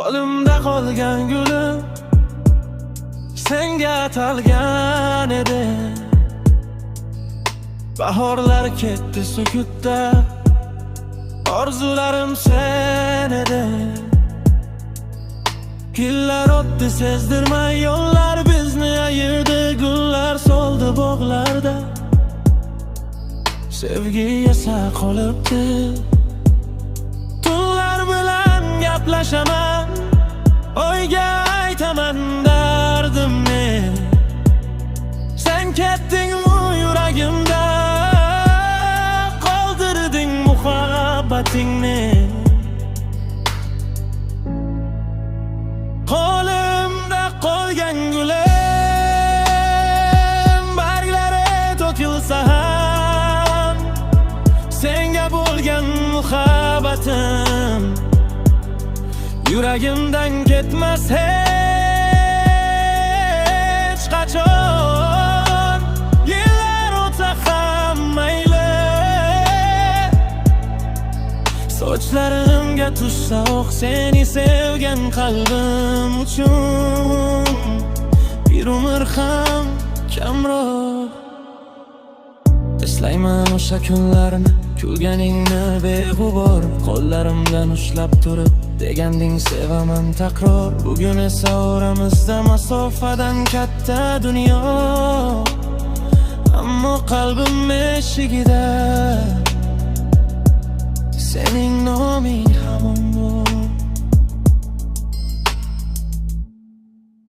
Qo'limda qolgan gulim senga atalgan edi. Bahorlar ketdi sukutda, orzularim sen edi. Yillar o'tdi sezdirmay, yo'llar bizni ayirdi. Gullar soldi bog'larda, sevgi esa qolibdi. Tunlar bilan gaplashaman, oyga aytaman dardimni. Sen ketdingmi yuragimda, qoldirding muhabbatingni. Qo'limda qolgan gulim barglari to'kilsa ham, senga bo'lgan muhabbatim yuragimdan ketmas hech qachon. Yillar o'tsa ham mayli, sochlarimga tushsa oq, seni sevgan qalbim uchun bir umr ham kamroq. Eslayman o'sha kunlarni, kulganingni beg'ubor, qo'llarimdan ushlab turib deganding sevaman takror. Bugun esa oramizda masofadan katta dunyo, ammo qalbim eshigida sening noming hamon